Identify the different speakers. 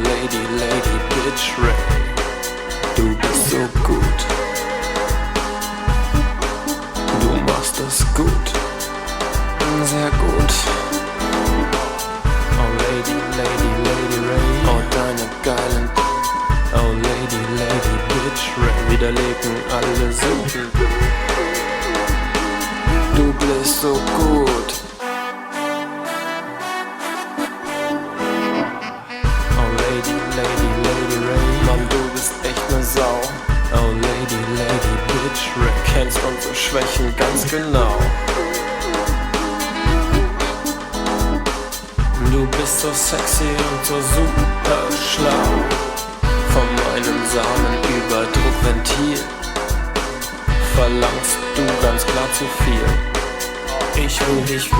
Speaker 1: Lady, Lady, Bitch Ray, du bist so gut. Du machst es gut, sehr gut. Oh Lady, Lady, Lady Ray, oh deine geilen. Oh Lady, Lady, Bitch Ray, widerlegen alle Sünden. Du bist so gut. Oh Lady, Lady, Lady Ray, Mann, du bist echt ne Sau. Oh Lady, Lady, Bitch Ray, kennst unsere Schwächen ganz genau. Du bist so sexy und so super schlau. Von meinem Samenüberdruckventil verlangst du ganz klar zu viel. Ich will dich